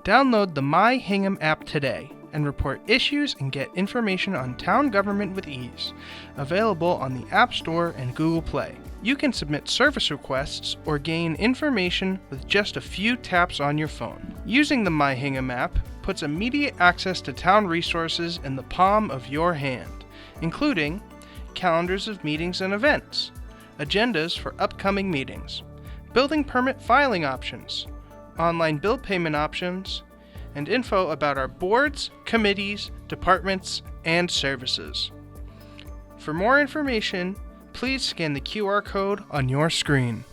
Download the My Hingham app today and report issues and get information on town government with ease. Available on the App Store and Google Play. You can submit service requests or gain information with just a few taps on your phone. Using the My Hingham app puts immediate access to town resources in the palm of your hand, including calendars of meetings and events, agendas for upcoming meetings, building permit filing options, online bill payment options, and info about our boards, committees, departments, and services. For more information, please scan the QR code on your screen.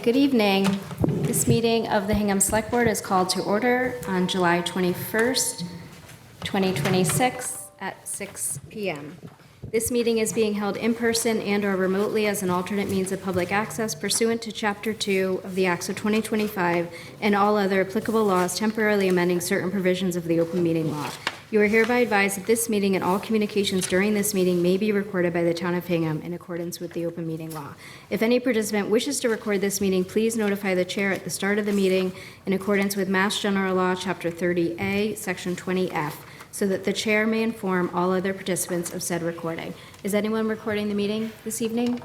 Good evening. This meeting of the Hingham Select Board is called to order on July 21st, 2026 at 6 p.m. This meeting is being held in person and/or remotely as an alternate means of public access pursuant to Chapter 2 of the Acts of 2025 and all other applicable laws temporarily amending certain provisions of the open meeting law. You are hereby advised that this meeting and all communications during this meeting may be recorded by the Town of Hingham in accordance with the open meeting law. If any participant wishes to record this meeting, please notify the chair at the start of the meeting in accordance with Mass General Law, Chapter 30A, Section 20F, so that the chair may inform all other participants of said recording. Is anyone recording the meeting this evening?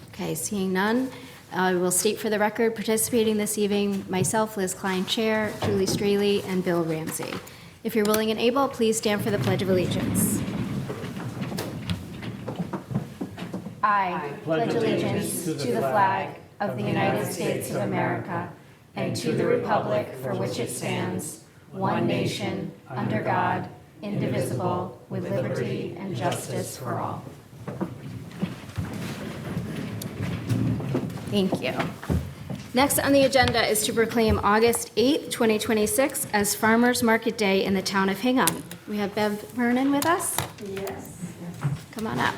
Okay, seeing none. I will state for the record, participating this evening, myself, Liz Klein, Chair, Julie Straley, and Bill Ramsey. If you're willing and able, please stand for the Pledge of Allegiance. I pledge allegiance to the flag of the United States of America and to the republic for which it stands, one nation, under God, indivisible, with liberty and justice for all. Thank you. Next on the agenda is to proclaim August 8th, 2026 as Farmers Market Day in the Town of Hingham. We have Bev Vernon with us? Yes. Come on up.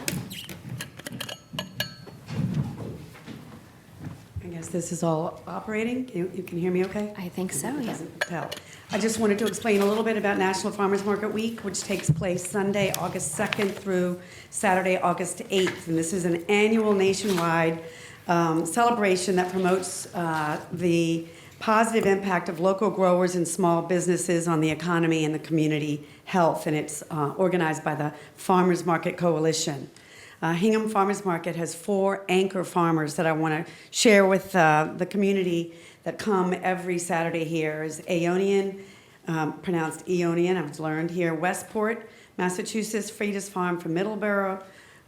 I guess this is all operating. You can hear me okay? I think so, yeah. Doesn't tell. I just wanted to explain a little bit about National Farmers Market Week, which takes place Sunday, August 2nd through Saturday, August 8th. And this is an annual nationwide celebration that promotes the positive impact of local growers and small businesses on the economy and the community health, and it's organized by the Farmers Market Coalition. Hingham Farmers Market has 4 anchor farmers that I want to share with the community that come every Saturday here. Is Aeonian, pronounced Eonian, I've learned here, Westport, Massachusetts, Frida's Farm from Middleborough,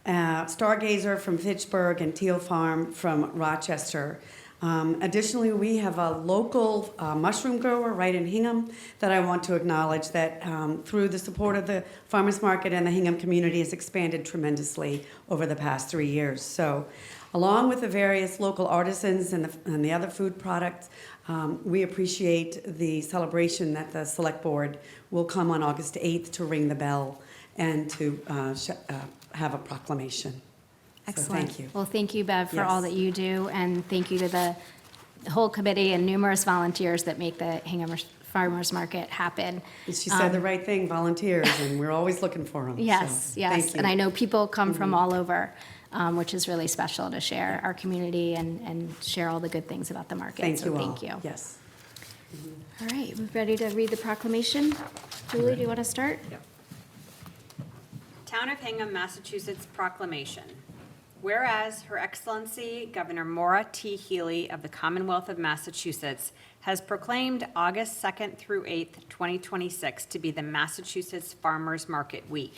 Stargazer from Fitchburg, and Teal Farm from Rochester. Additionally, we have a local mushroom grower right in Hingham that I want to acknowledge that through the support of the farmers market and the Hingham community has expanded tremendously over the past 3 years. So along with the various local artisans and the other food products, we appreciate the celebration that the Select Board will come on August 8th to ring the bell and to have a proclamation. Excellent. So thank you. Well, thank you, Bev, for Yes. all that you do, and thank you to the whole committee and numerous volunteers that make the Hingham Farmers Market happen. She said the right thing, volunteers, and we're always looking for them. Yes, so, yes. Thank you. And I know people come from all over, which is really special to share our community and share all the good things about the market. Thank so you all. thank you. Yes. All right, we ready to read the proclamation? Julie, do you want to start? Yeah. Town of Hingham, Massachusetts Proclamation. Whereas Her Excellency Governor Maura T. Healey of the Commonwealth of Massachusetts has proclaimed August 2nd through 8th, 2026 to be the Massachusetts Farmers Market Week.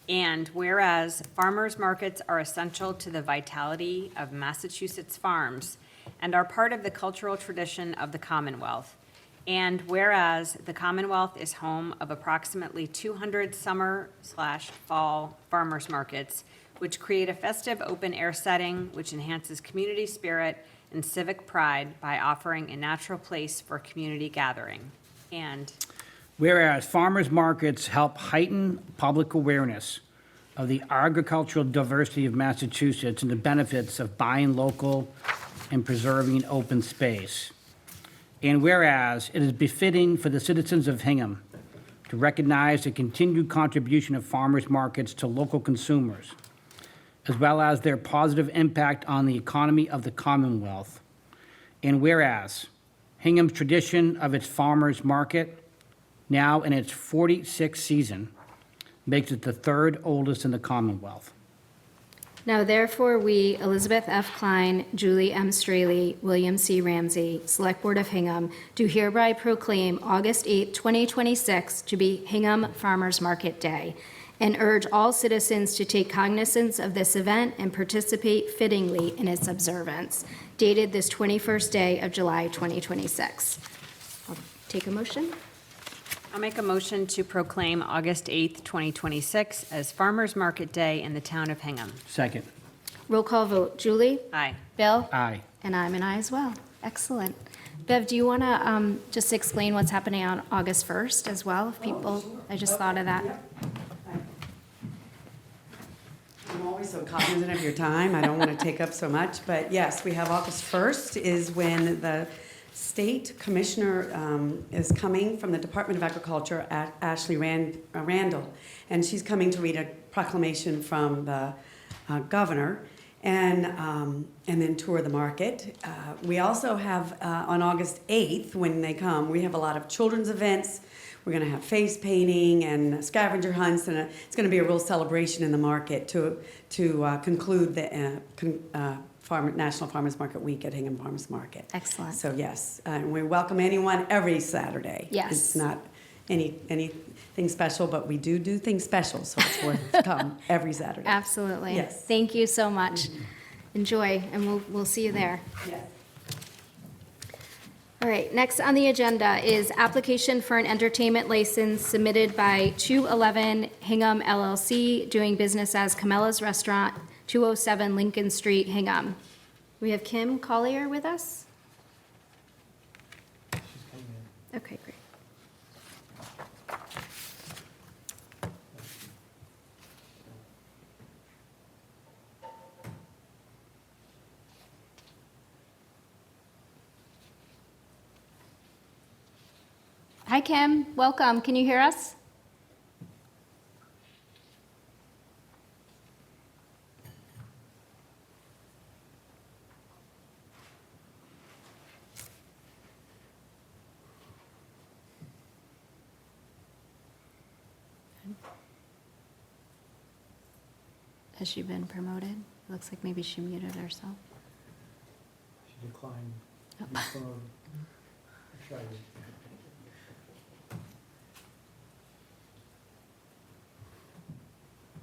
And whereas farmers markets are essential to the vitality of Massachusetts farms and are part of the cultural tradition of the Commonwealth. And whereas the Commonwealth is home of approximately 200 summer/fall farmers markets, which create a festive open-air setting which enhances community spirit and civic pride by offering a natural place for community gathering. And whereas farmers markets help heighten public awareness of the agricultural diversity of Massachusetts and the benefits of buying local and preserving open space. And whereas it is befitting for the citizens of Hingham to recognize the continued contribution of farmers markets to local consumers, as well as their positive impact on the economy of the Commonwealth. And whereas Hingham's tradition of its farmers market, now in its 46th season, makes it the third oldest in the Commonwealth. Now therefore, we, Elizabeth F. Klein, Julie M. Straley, William C. Ramsey, Select Board of Hingham, do hereby proclaim August 8, 2026 to be Hingham Farmers Market Day, and urge all citizens to take cognizance of this event and participate fittingly in its observance, dated this 21st day of July 2026. I'll take a motion. I'll make a motion to proclaim August 8th, 2026 as Farmers Market Day in the town of Hingham. Second. Roll call vote. Julie? Aye. Bill? Aye. And I'm an aye as well. Excellent. Bev, do you want to just explain what's happening on August 1st as well? If people, I just thought of that. I'm always so cognizant of your time. I don't want to take up so much, but yes, we have August 1st is when the state commissioner is coming from the Department of Agriculture, Ashley Randall, and she's coming to read a proclamation from the governor and then tour the market. We also have on August 8th, when they come, we have a lot of children's events. We're going to have face painting and scavenger hunts, and it's going to be a real celebration in the market to conclude the National Farmers Market Week at Hingham Farmers Market. Excellent. So yes, we welcome anyone every Saturday. Yes. It's not anything special, but we do things special, so it's worth to come every Saturday. Absolutely. Yes. Thank you so much. Enjoy, and we'll see you there. Yes. All right, next on the agenda is application for an entertainment license submitted by 211 Hingham LLC, doing business as Camella's Restaurant, 207 Lincoln Street, Hingham. We have Kim Collier with us? Okay, great. Hi, Kim. Welcome. Can you hear us? Has she been promoted? It looks like maybe she muted herself. She declined to be promoted. Try it.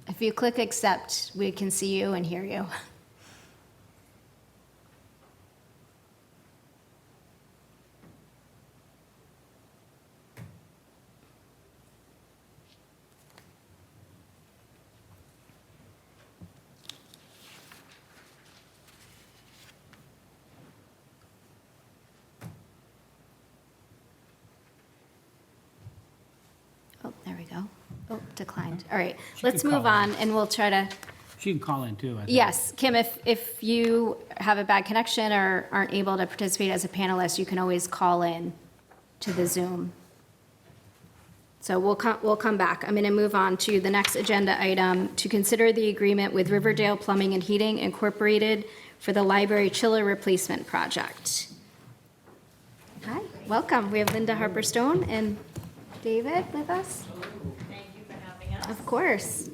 If you click accept, we can see you and hear you. Oh, there we go. Oh, declined. All right, let's can move call on, and we'll try to, She can call in too, I think. yes, Kim, if you have a bad connection or aren't able to participate as a panelist, you can always call in to the Zoom. So we'll come back. I'm going to move on to the next agenda item, to consider the agreement with Riverdale Plumbing and Heating Incorporated for the library chiller replacement project. Hi, welcome. We have Linda Harper-Stone and David with us. Thank you for having us. Of course.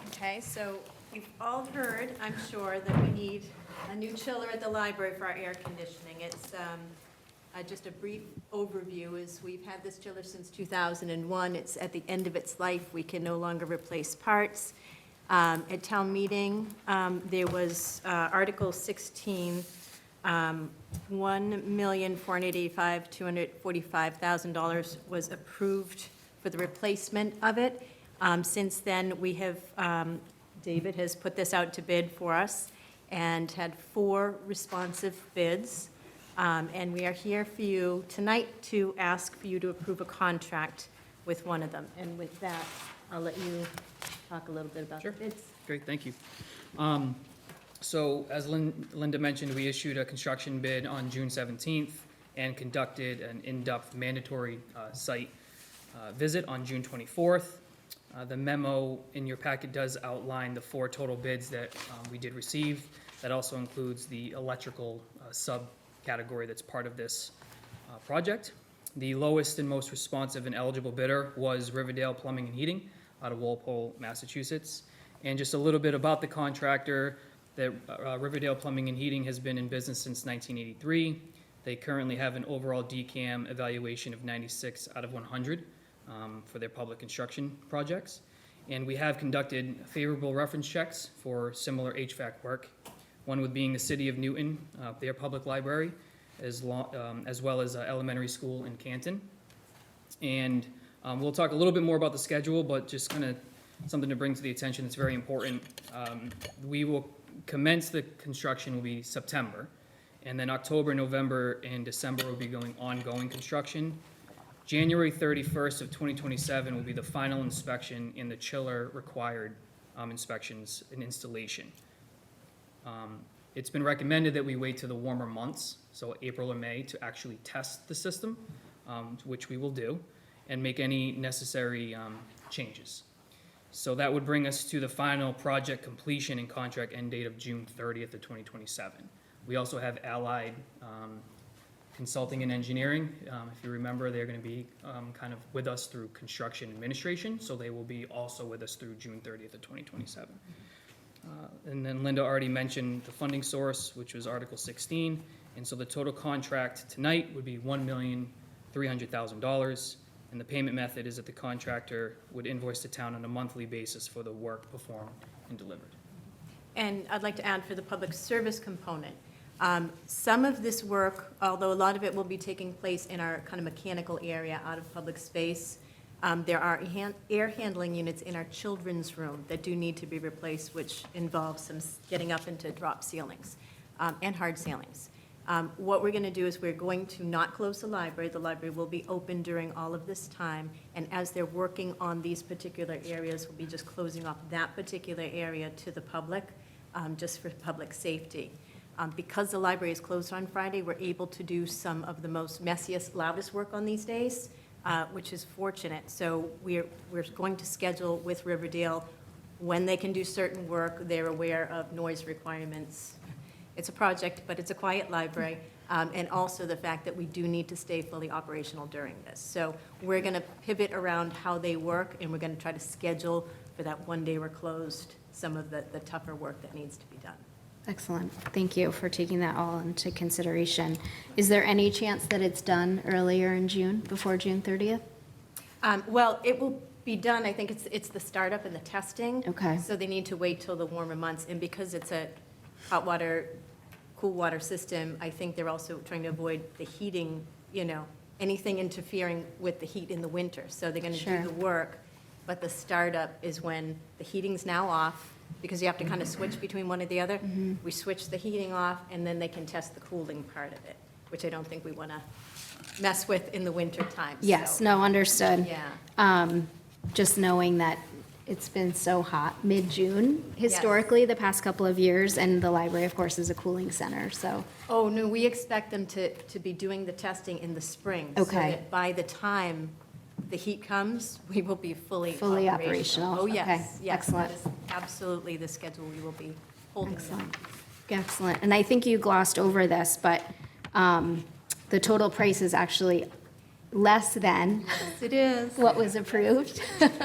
Okay, so you've all heard, I'm sure, that we need a new chiller at the library for our air conditioning. It's just a brief overview is we've had this chiller since 2001. It's at the end of its life. We can no longer replace parts. At town meeting, there was Article 16, $1,485,245,000 was approved for the replacement of it. Since then, we have, David has put this out to bid for us and had 4 responsive bids. And we are here for you tonight to ask for you to approve a contract with one of them. And with that, I'll let you talk a little bit about the Sure. bids. Great, thank you. So as Linda mentioned, we issued a construction bid on June 17th and conducted an in-depth mandatory site visit on June 24th. The memo in your packet does outline the 4 total bids that we did receive. That also includes the electrical subcategory that's part of this project. The lowest and most responsive and eligible bidder was Riverdale Plumbing and Heating out of Walpole, Massachusetts. And just a little bit about the contractor, that Riverdale Plumbing and Heating has been in business since 1983. They currently have an overall DCAM evaluation of 96 out of 100 for their public construction projects. And we have conducted favorable reference checks for similar HVAC work, one with being the City of Newton, their public library, as well as elementary school in Canton. And we'll talk a little bit more about the schedule, but just kind of something to bring to the attention that's very important. We will commence the construction will be September, and then October, November, and December will be going ongoing construction. January 31st of 2027 will be the final inspection and the chiller required inspections and installation. It's been recommended that we wait till the warmer months, so April or May, to actually test the system, which we will do, and make any necessary changes. So that would bring us to the final project completion and contract end date of June 30th of 2027. We also have Allied Consulting and Engineering. If you remember, they're going to be kind of with us through construction administration, so they will be also with us through June 30th of 2027. And then Linda already mentioned the funding source, which was Article 16, and so the total contract tonight would be $1,300,000. And the payment method is that the contractor would invoice the town on a monthly basis for the work performed and delivered. And I'd like to add for the public service component, some of this work, although a lot of it will be taking place in our kind of mechanical area out of public space, there are air handling units in our children's room that do need to be replaced, which involves some getting up into drop ceilings and hard ceilings. What we're going to do is we're going to not close the library. The library will be open during all of this time, and as they're working on these particular areas, we'll be just closing off that particular area to the public, just for public safety. Because the library is closed on Friday, we're able to do some of the most messiest, loudest work on these days, which is fortunate. So we're going to schedule with Riverdale when they can do certain work. They're aware of noise requirements. It's a project, but it's a quiet library, and also the fact that we do need to stay fully operational during this. So we're going to pivot around how they work, and we're going to try to schedule for that one day we're closed, some of the tougher work that needs to be done. Excellent. Thank you for taking that all into consideration. Is there any chance that it's done earlier in June, before June 30th? Well, it will be done, I think it's the startup and the testing. Okay. So they need to wait till the warmer months, and because it's a hot water, cool water system, I think they're also trying to avoid the heating, anything interfering with the heat in the winter. So they're going to Sure. do the work, but the startup is when the heating's now off, because you have to kind of switch between one or the other. We switch the heating off, and then they can test the cooling part of it, which I don't think we want to mess with in the winter time. Yes, So, no, understood. Yeah. Just knowing that it's been so hot mid-June historically the past couple of years, and the library, of course, is a cooling center, so. Oh, no, we expect them to be doing the testing in the spring. So Okay. that by the time the heat comes, we will be fully Fully operational. operational. Oh, yes, Okay, yes. excellent. That is absolutely the schedule we will be holding. them. Excellent. And I think you glossed over this, but the total price is actually less than Yes, it is. what was approved.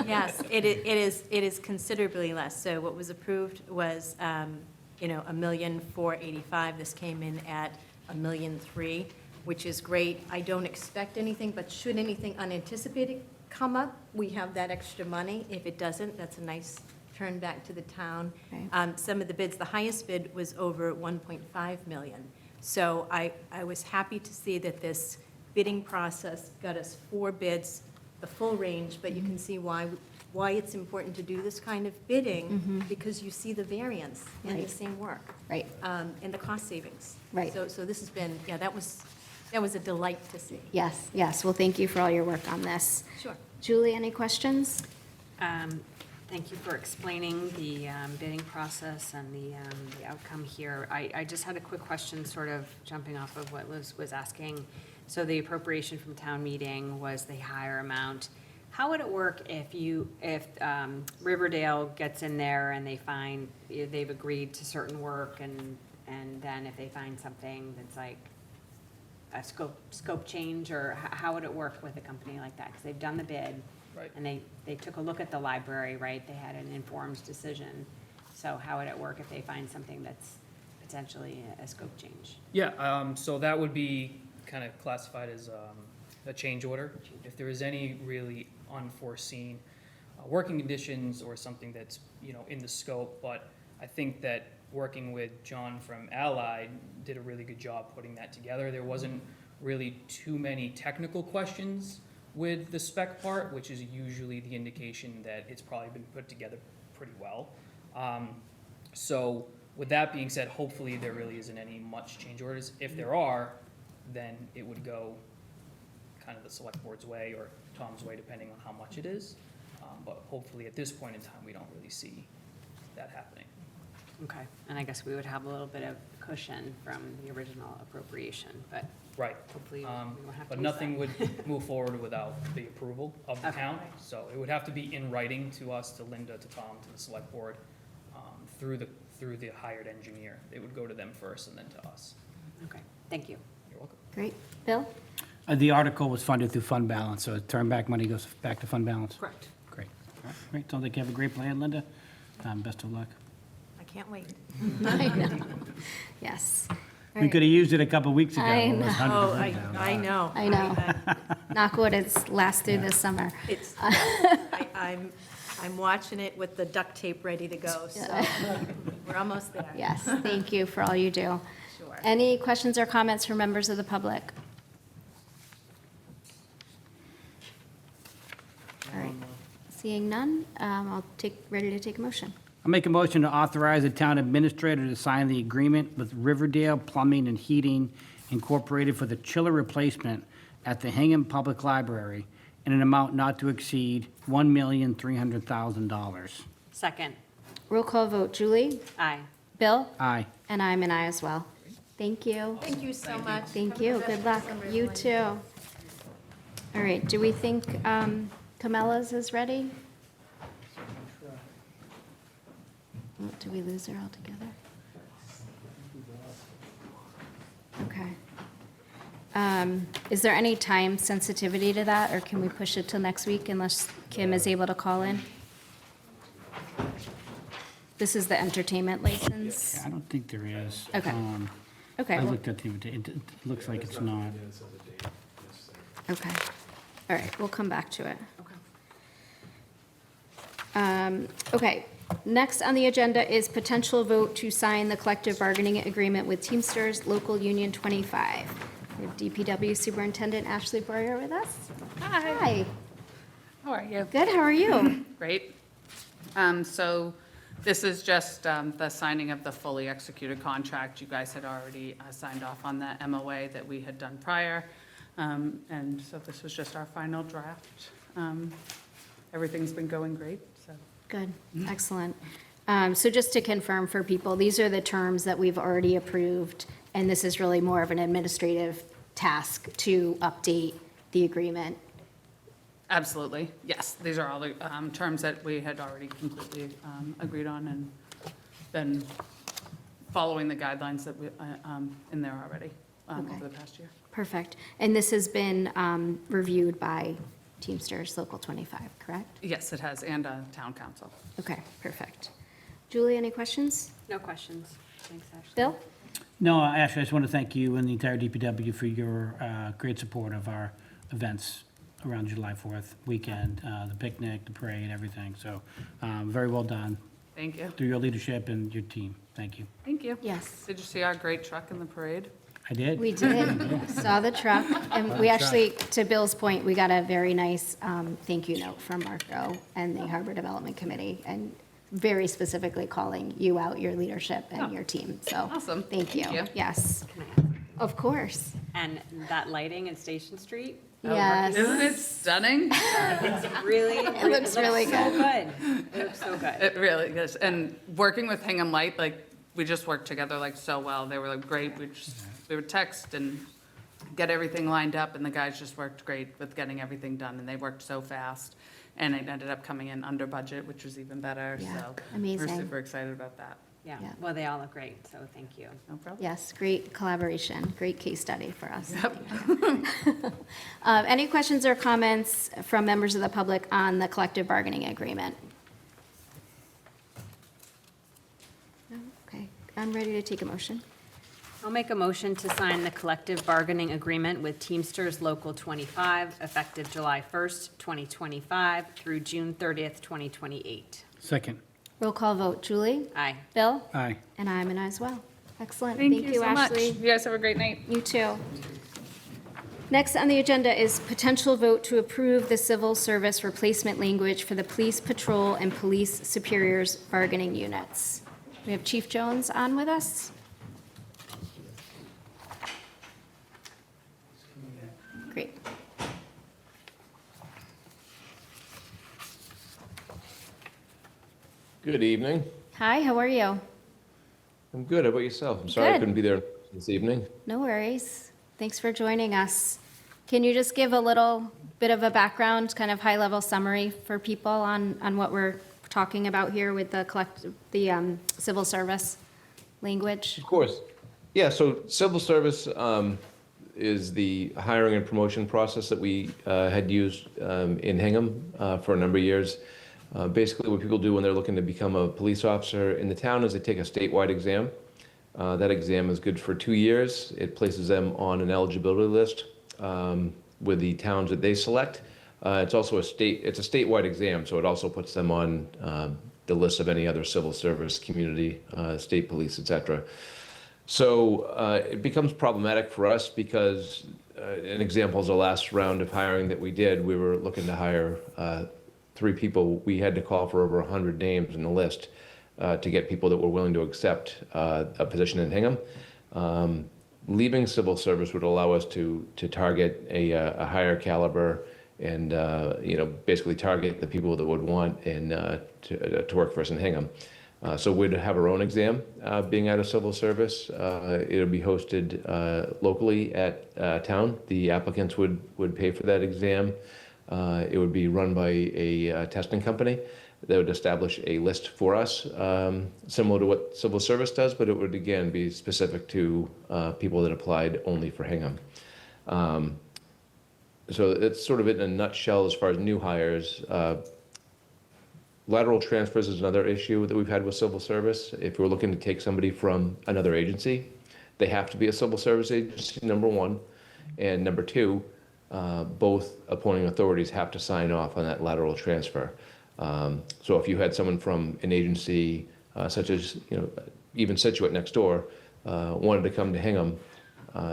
Yes, it is considerably less. So what was approved was, $1,485,000. This came in at $1,003,000, which is great. I don't expect anything, but should anything unanticipated come up, we have that extra money. If it doesn't, that's a nice turn back to the town. Okay. Some of the bids, the highest bid was over $1.5 million. So I was happy to see that this bidding process got us 4 bids, the full range, but you can see why why it's important to do this kind of bidding, because you see the variance in the Right. same work. Right. And the cost savings. Right. So this has been, yeah, that was a delight to see. Yes, yes. Well, thank you for all your work on this. Sure. Julie, any questions? Thank you for explaining the bidding process and the outcome here. I just had a quick question, sort of jumping off of what Liz was asking. So the appropriation from town meeting was the higher amount. How would it work if Riverdale gets in there and they find they've agreed to certain work, and then if they find something that's like a scope change, or how would it work with a company like that? Because they've done the bid. Right. And they took a look at the library, right? They had an informed decision. So how would it work if they find something that's potentially a scope change? Yeah, so that would be kind of classified as a change order. If there is any really unforeseen working conditions or something that's, in the scope, but I think that working with John from Allied did a really good job putting that together. There wasn't really too many technical questions with the spec part, which is usually the indication that it's probably been put together pretty well. So with that being said, hopefully there really isn't any much change orders. If there are, then it would go kind of the select board's way or Tom's way, depending on how much it is. But hopefully at this point in time, we don't really see that happening. Okay, and I guess we would have a little bit of cushion from the original appropriation, but Right. hopefully we won't have to But use nothing that. would move forward without the approval of the Okay. town. So it would have to be in writing to us, to Linda, to Tom, to the select board, through the hired engineer. It would go to them first and then to us. Okay, thank you. You're welcome. Great. Bill? The article was funded through fund balance, so turn back money goes back to fund balance. Correct. Great. All right, great. Sounds like you have a great plan, Linda. Best of luck. I can't wait. I know. Yes. All We right. could have used it a couple weeks ago. I It was Oh, 100% down. I know. I know. Knock wood, it's last through this summer. It's, I'm watching it with the duct tape ready to go, so we're almost there. Yes, thank you for all you do. Sure. Any questions or comments from members of the public? All right. Seeing none, ready to take a motion. I'll make a motion to authorize the town administrator to sign the agreement with Riverdale Plumbing and Heating Incorporated for the chiller replacement at the Hingham Public Library in an amount not to exceed $1,300,000. Second, Roll call vote, Julie? aye. Bill? Aye. And I'm an aye as well. Thank you. Thank you so much. Thank Have a you. good Good rest luck. of the summer, You everyone. too. All right, do we think Camilla's is ready? Oh, did we lose her altogether? Okay. Is there any time sensitivity to that, or can we push it till next week unless Kim is able to call in? This is the entertainment license? I don't think there is. Okay. Okay, I well- looked at it looks like it's not. okay. All right, we'll come back to it. Okay, next on the agenda is potential vote to sign the collective bargaining agreement with Teamsters Local Union 25. We have DPW Superintendent Ashley Boyer with us. Hi. How are you? Good, how are you? Great. So this is just the signing of the fully executed contract. You guys had already signed off on the MOA that we had done prior. And so this was just our final draft. Everything's been going great, so. Good, excellent. So just to confirm for people, these are the terms that we've already approved, and this is really more of an administrative task to update the agreement. Absolutely, yes. These are all the terms that we had already completely agreed on and been following the guidelines that we, in there already Okay. over the past year. Perfect. And this has been reviewed by Teamsters Local 25, correct? Yes, it has, and town council. Okay, perfect. Julie, any questions? No questions. Thanks, Ashley. Bill? No, Ashley, I just want to thank you and the entire DPW for your great support of our events around July 4th weekend, the picnic, the parade, everything. So very well done Thank you. through your leadership and your team. Thank you. Thank you. Yes. Did you see our great truck in the parade? I did. We did, saw the truck, and we actually, to Bill's point, we got a very nice thank you note from Marco and the Harbor Development Committee, and very specifically calling you out, your leadership and your team, so. Awesome. Thank you. Thank you. Yes, Can I ask? of course. And that lighting at Station Street? Yes. Isn't it stunning? It's really, It looks really so good. It looks so good. It really is. And working with Hingham Light, like, we just worked together like so well. They were like great. We would text and get everything lined up, and the guys just worked great with getting everything done, and they worked so fast. And it ended up coming in under budget, which was even better, Yeah, so. amazing. We're super excited about that. Yeah, Yeah. well, they all look great, so thank you. No problem. Yes, great collaboration, great case study for us. Any questions or comments from members of the public on the collective bargaining agreement? No? Okay, I'm ready to take a motion. I'll make a motion to sign the collective bargaining agreement with Teamsters Local 25, effective July 1st, 2025 through June 30th, 2028. Second. Roll call vote, Julie? Aye. Bill? Aye. And I'm an aye as well. Excellent. Thank you so much. Ashley. You guys have a great night. You too. Next on the agenda is potential vote to approve the civil service replacement language for the police patrol and police superiors bargaining units. We have Chief Jones on with us. Great. Good evening. Hi, how are you? I'm good. How about yourself? I'm sorry I Good. couldn't be there this evening. No worries. Thanks for joining us. Can you just give a little bit of a background, kind of high-level summary for people on what we're talking about here with the civil service language? Of course. Yeah, so civil service is the hiring and promotion process that we had used in Hingham for a number of years. Basically, what people do when they're looking to become a police officer in the town is they take a statewide exam. That exam is good for 2 years. It places them on an eligibility list with the towns that they select. It's also it's a statewide exam, so it also puts them on the list of any other civil service, community, state police, etc. So it becomes problematic for us because an example is the last round of hiring that we did. We were looking to hire 3 people. We had to call for over 100 names in the list to get people that were willing to accept a position in Hingham. Leaving civil service would allow us to target a higher caliber and basically target the people that would want and to work for us in Hingham. So we'd have our own exam being out of civil service. It'll be hosted locally at town. The applicants would pay for that exam. It would be run by a testing company that would establish a list for us, similar to what civil service does, but it would again be specific to people that applied only for Hingham. So it's sort of it in a nutshell as far as new hires. Lateral transfers is another issue that we've had with civil service. If we're looking to take somebody from another agency, they have to be a civil service agency, number one. And number two, both appointing authorities have to sign off on that lateral transfer. So if you had someone from an agency such as, even Situate next door, wanted to come to Hingham,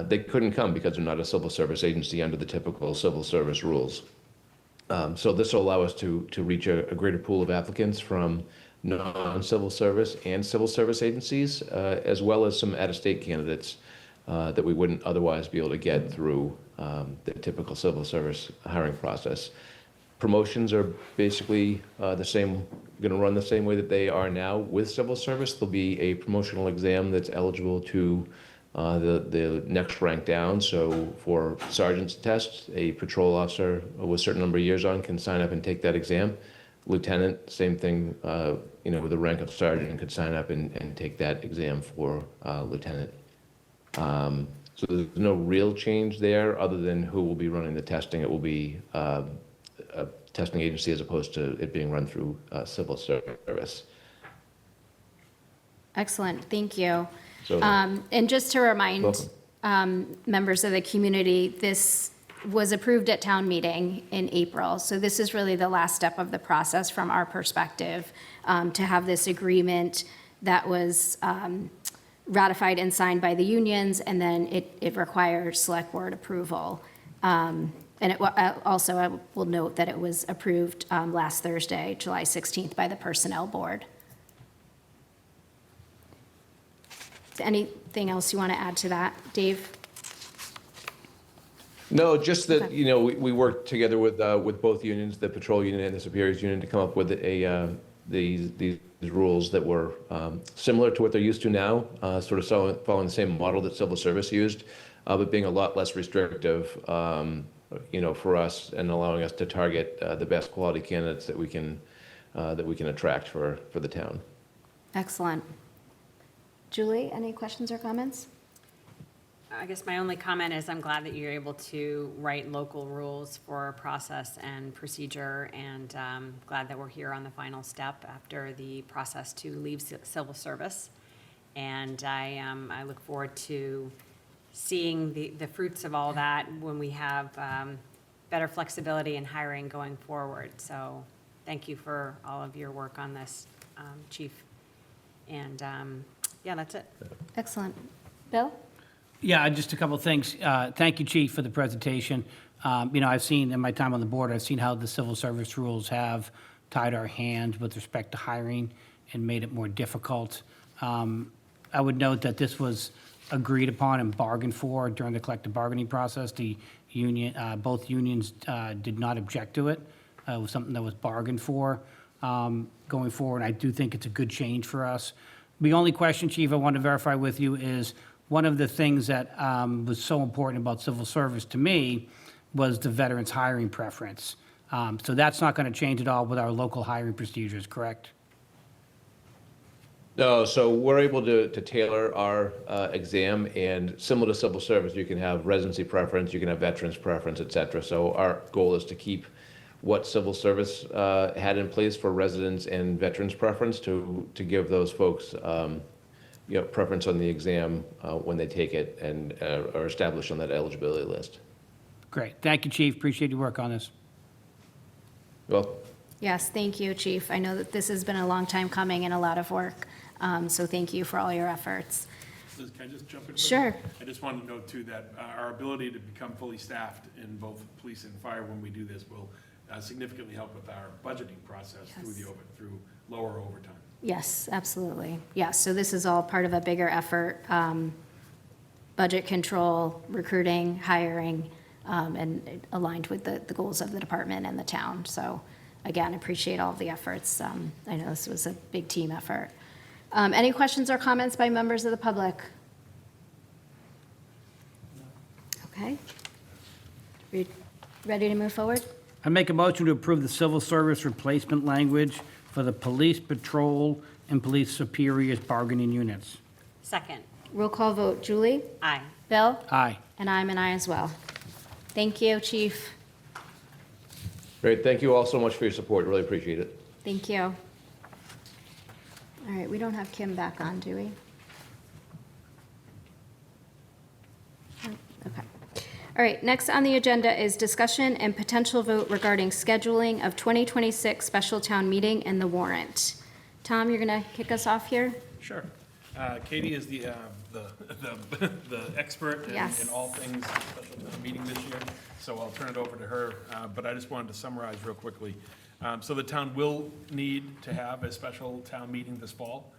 they couldn't come because they're not a civil service agency under the typical civil service rules. So this will allow us to reach a greater pool of applicants from non-civil service and civil service agencies, as well as some out-of-state candidates that we wouldn't otherwise be able to get through the typical civil service hiring process. Promotions are basically the same, going to run the same way that they are now with civil service. There'll be a promotional exam that's eligible to the next rank down. So for sergeant's test, a patrol officer with a certain number of years on can sign up and take that exam. Lieutenant, same thing, with the rank of sergeant could sign up and take that exam for lieutenant. So there's no real change there other than who will be running the testing. It will be a testing agency as opposed to it being run through civil service. Excellent, thank you. So- And just to remind Welcome. members of the community, this was approved at town meeting in April. So this is really the last step of the process from our perspective, to have this agreement that was ratified and signed by the unions, and then it requires select board approval. And also, I will note that it was approved last Thursday, July 16th, by the Personnel Board. Anything else you want to add to that, Dave? No, just that, Okay. you know, we worked together with both unions, the patrol union and the superiors union, to come up with these rules that were similar to what they're used to now, sort of following the same model that civil service used, but being a lot less restrictive, you know, for us, and allowing us to target the best quality candidates that we can attract for the town. Excellent. Julie, any questions or comments? I guess my only comment is I'm glad that you're able to write local rules for process and procedure, and glad that we're here on the final step after the process to leave civil service. And I look forward to seeing the fruits of all that when we have better flexibility in hiring going forward. So thank you for all of your work on this, Chief. And yeah, that's it. Excellent. Bill? Yeah, just a couple of things. Thank you, Chief, for the presentation. You know, I've seen, in my time on the board, I've seen how the civil service rules have tied our hands with respect to hiring and made it more difficult. I would note that this was agreed upon and bargained for during the collective bargaining process. The union, both unions did not object to it. It was something that was bargained for going forward. I do think it's a good change for us. The only question, Chief, I want to verify with you is, one of the things that was so important about civil service to me was the veterans hiring preference. So that's not going to change at all with our local hiring procedures, correct? No, so we're able to tailor our exam, and similar to civil service, you can have residency preference, you can have veterans preference, et cetera. So our goal is to keep what civil service had in place for residents and veterans preference, to give those folks you know, preference on the exam when they take it and are established on that eligibility list. Great. Thank you, Chief. Appreciate your work on this. Well, Yes, thank you, Chief. I know that this has been a long time coming and a lot of work, so thank you for all your efforts. Liz, can I just jump in? Sure. I just wanted to note too that our ability to become fully staffed in both police and fire when we do this will significantly help with our budgeting process through lower overtime. Yes, absolutely. Yes, so this is all part of a bigger effort, budget control, recruiting, hiring, and aligned with the goals of the department and the town. So again, appreciate all of the efforts. I know this was a big team effort. Any questions or comments by members of the public? Okay. We ready to move forward? I make a motion to approve the civil service replacement language for the police patrol and police superiors bargaining units. Second. Roll call vote. Julie? Aye. Bill? Aye. And I'm an aye as well. Thank you, Chief. great. Thank you all so much for your support. Really appreciate it. Thank you. All right, we don't have Kim back on, do we? Okay. All right, next on the agenda is discussion and potential vote regarding scheduling of 2026 special town meeting and the warrant. Tom, you're going to kick us off here? Sure. Katie is the expert Yes. in all things special town meeting this year, so I'll turn it over to her. But I just wanted to summarize real quickly. So the town will need to have a special town meeting this fall.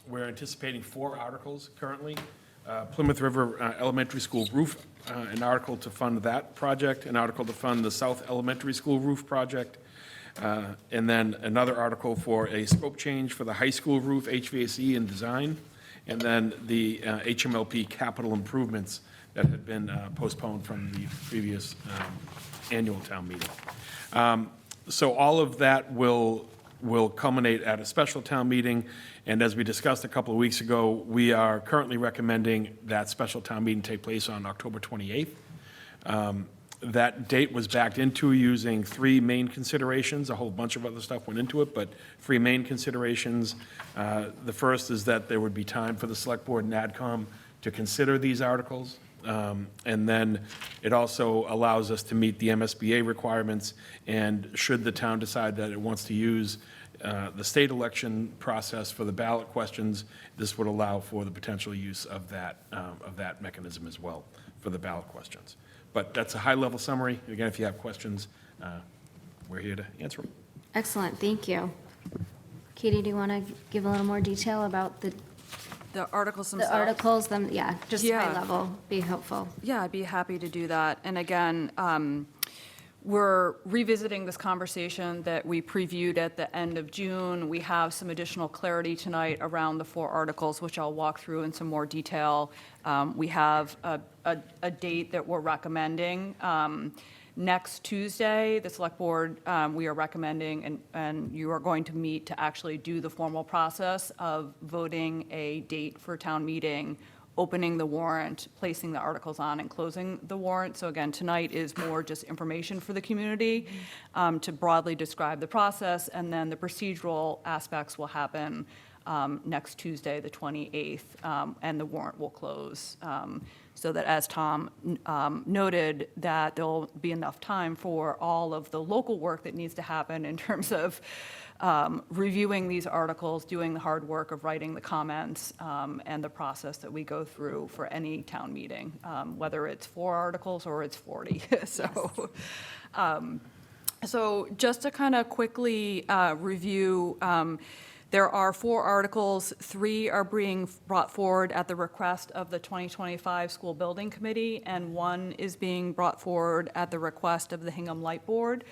We're anticipating 4 articles currently. Plymouth River Elementary School roof, an article to fund that project, an article to fund the South Elementary School roof project, and then another article for a scope change for the high school roof HVAC and design, and then the HMLP capital improvements that had been postponed from the previous annual town meeting. So all of that will culminate at a special town meeting, and as we discussed a couple of weeks ago, we are currently recommending that special town meeting take place on October 28th. That date was backed into using 3 main considerations. A whole bunch of other stuff went into it, but 3 main considerations. The first is that there would be time for the Select Board and AdCom to consider these articles. And then it also allows us to meet the MSBA requirements, and should the town decide that it wants to use the state election process for the ballot questions, this would allow for the potential use of that mechanism as well for the ballot questions. But that's a high-level summary. Again, if you have questions, we're here to answer them. Excellent, thank you. Katie, do you want to give a little more detail about the articles themselves? articles? Yeah, just high Yeah. level, be helpful. Yeah, I'd be happy to do that. And again, we're revisiting this conversation that we previewed at the end of June. We have some additional clarity tonight around the 4 articles, which I'll walk through in some more detail. We have a date that we're recommending. Next Tuesday, the Select Board, we are recommending, and you are going to meet to actually do the formal process of voting a date for town meeting, opening the warrant, placing the articles on, and closing the warrant. So again, tonight is more just information for the community to broadly describe the process, and then the procedural aspects will happen next Tuesday, the 28th, and the warrant will close. So that, as Tom noted, that there'll be enough time for all of the local work that needs to happen in terms of reviewing these articles, doing the hard work of writing the comments, and the process that we go through for any town meeting, whether it's 4 articles or it's 40. So just to kind of quickly review, there are 4 articles. 3 are being brought forward at the request of the 2025 School Building Committee, and 1 is being brought forward at the request of the Hingham Light Board.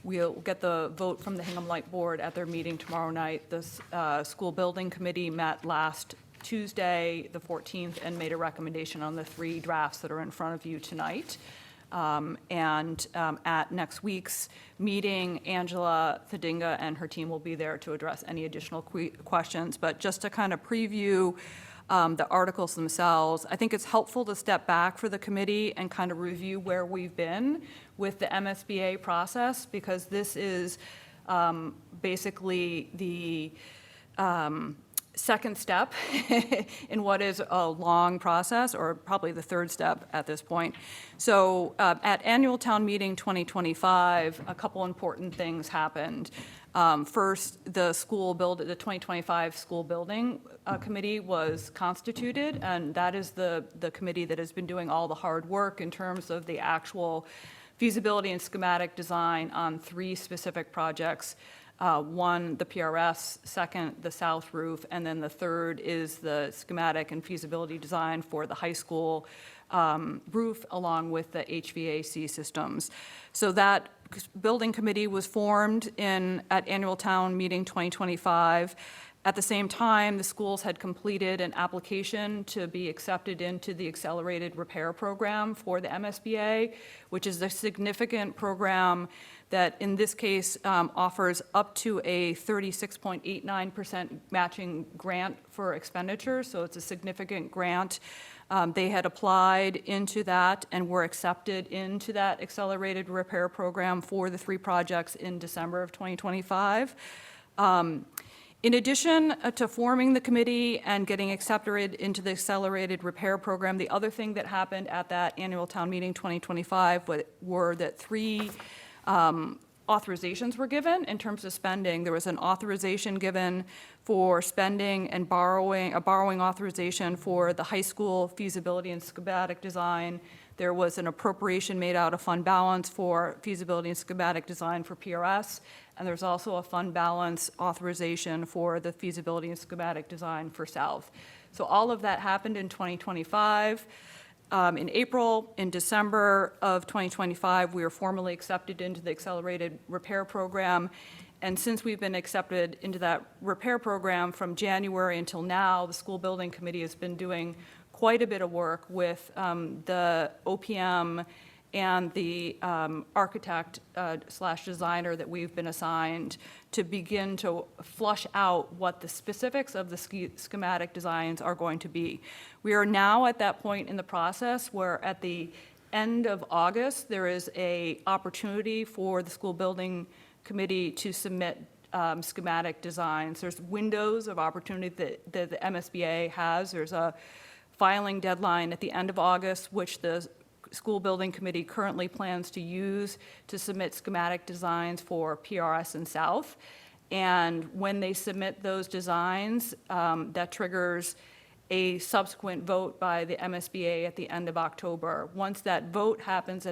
We'll get the vote from the Hingham Light Board at their meeting tomorrow night. The School Building Committee met last Tuesday, the 14th, and made a recommendation on the 3 drafts that are in front of you tonight. At next week's meeting, Angela Thedinga and her team will be there to address any additional questions. But just to kind of preview the articles themselves, I think it's helpful to step back for the committee and kind of review where we've been with the MSBA process, because this is basically the second step in what is a long process, or probably the 3rd step at this point. So at annual town meeting 2025, a couple important things happened. First, the 2025 school building committee was constituted, and that is the committee that has been doing all the hard work in terms of the actual feasibility and schematic design on 3 specific projects. 1, the PRS, 2nd, the south roof, and then the 3rd is the schematic and feasibility design for the high school roof, along with the HVAC systems. So that building committee was formed at annual town meeting 2025. At the same time, the schools had completed an application to be accepted into the accelerated repair program for the MSBA, which is a significant program that in this case offers up to a 36.89% matching grant for expenditures, so it's a significant grant. They had applied into that and were accepted into that accelerated repair program for the 3 projects in December of 2025. In addition to forming the committee and getting accepted into the accelerated repair program, the other thing that happened at that annual town meeting 2025 were that 3 authorizations were given in terms of spending. There was an authorization given for spending and borrowing, a borrowing authorization for the high school feasibility and schematic design. There was an appropriation made out of fund balance for feasibility and schematic design for PRS, and there's also a fund balance authorization for the feasibility and schematic design for South. So all of that happened in 2025. In April, in December of 2025, we were formally accepted into the accelerated repair program. And since we've been accepted into that repair program from January until now, the school building committee has been doing quite a bit of work with the OPM and the architect slash designer that we've been assigned to begin to flush out what the specifics of the schematic designs are going to be. We are now at that point in the process where at the end of August, there is an opportunity for the school building committee to submit schematic designs. There's windows of opportunity that the MSBA has. There's a filing deadline at the end of August, which the school building committee currently plans to use to submit schematic designs for PRS and South. And when they submit those designs, that triggers a subsequent vote by the MSBA at the end of October. Once that vote happens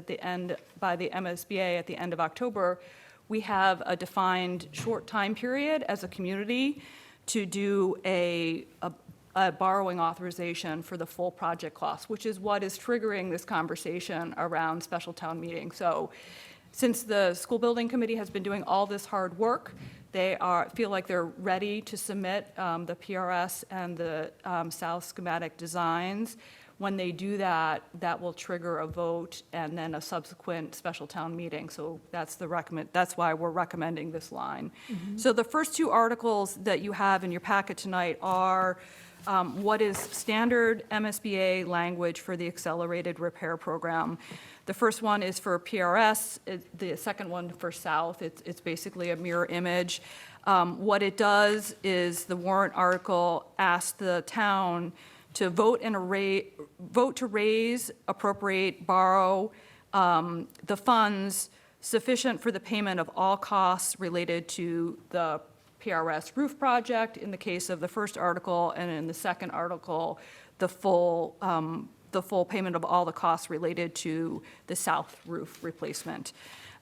by the MSBA at the end of October, we have a defined short time period as a community to do a borrowing authorization for the full project cost, which is what is triggering this conversation around special town meeting. So since the school building committee has been doing all this hard work, they feel like they're ready to submit the PRS and the South schematic designs. When they do that, that will trigger a vote and then a subsequent special town meeting. So that's why we're recommending this line. So the first two articles that you have in your packet tonight are what is standard MSBA language for the accelerated repair program. The first one is for PRS, the second one for South. It's basically a mirror image. What it does is the warrant article asks the town to vote to raise, appropriate, borrow the funds sufficient for the payment of all costs related to the PRS roof project in the case of the first article, and in the second article, the full payment of all the costs related to the south roof replacement.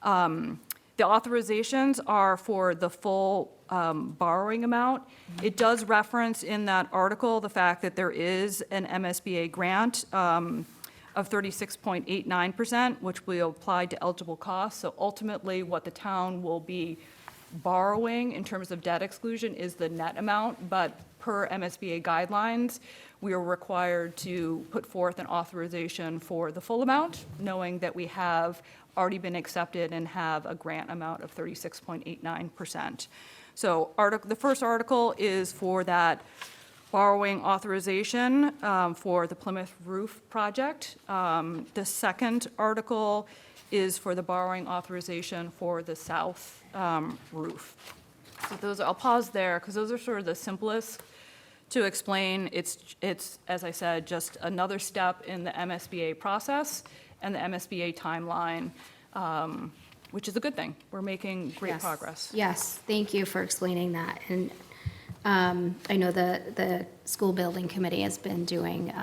The authorizations are for the full borrowing amount. It does reference in that article the fact that there is an MSBA grant of 36.89%, which will apply to eligible costs. So ultimately, what the town will be borrowing in terms of debt exclusion is the net amount, but per MSBA guidelines, we are required to put forth an authorization for the full amount, knowing that we have already been accepted and have a grant amount of 36.89%. So the first article is for that borrowing authorization for the Plymouth roof project. The second article is for the borrowing authorization for the south roof. So I'll pause there because those are sort of the simplest to explain. It's, as I said, just another step in the MSBA process and the MSBA timeline, which is a good thing. We're making great progress. Yes, thank you for explaining that. And I know the school building committee has been doing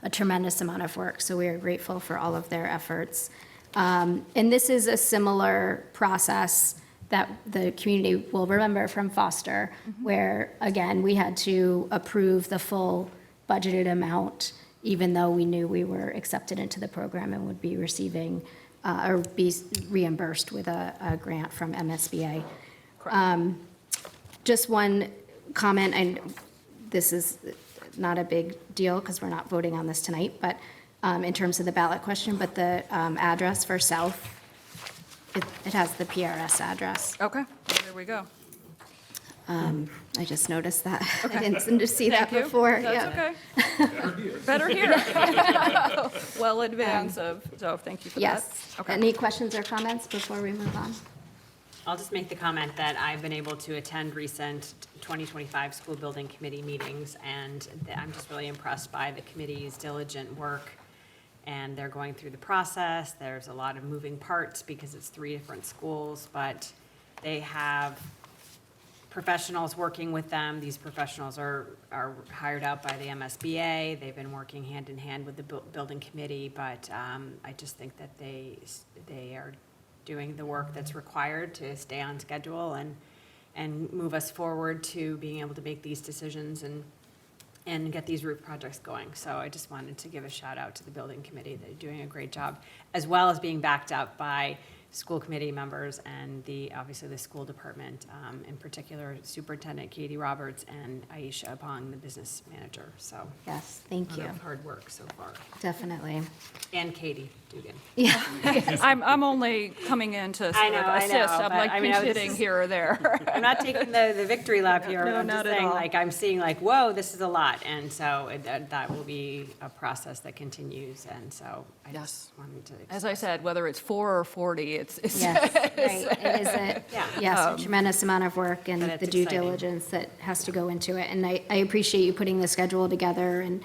a tremendous amount of work, so we are grateful for all of their efforts. And this is a similar process that the community will remember from Foster, where, again, we had to approve the full budgeted amount, even though we knew we were accepted into the program and would be receiving or be reimbursed with a grant from MSBA. Just one comment, and this is not a big deal because we're not voting on this tonight, but in terms of the ballot question, but the address for South, it has the PRS address. Okay, there we go. I just noticed that. Okay. I didn't seem to see that Thank you. before. That's Yeah. okay. Better here. Well in advance of, so thank you for that. Yes. Okay. Any questions or comments before we move on? I'll just make the comment that I've been able to attend recent 2025 school building committee meetings, and I'm just really impressed by the committee's diligent work. And they're going through the process. There's a lot of moving parts because it's 3 different schools, but they have professionals working with them. These professionals are hired out by the MSBA. They've been working hand in hand with the building committee, but I just think that they are doing the work that's required to stay on schedule and move us forward to being able to make these decisions and get these roof projects going. So I just wanted to give a shout out to the building committee. They're doing a great job, as well as being backed up by school committee members and obviously the school department, in particular Superintendent Katie Roberts and Aisha Pong, the business manager. So Yes, thank you. hard work so far. Definitely. And Katie Dugan. Yeah. I'm only coming in to I sort know, of I assist. know, I'm but like I mean, I pinch was hitting just- here or there. I'm not taking the victory lap here. No, I'm not just at saying, all. like, I'm seeing like, whoa, this is a lot. And so that will be a process that continues. And so I Yes. just wanted to. As I said, whether it's 4 or 40, it's Yes, right. It is Yeah. yes, a tremendous amount of work and But it's the due exciting. diligence that has to go into it. And I appreciate you putting the schedule together and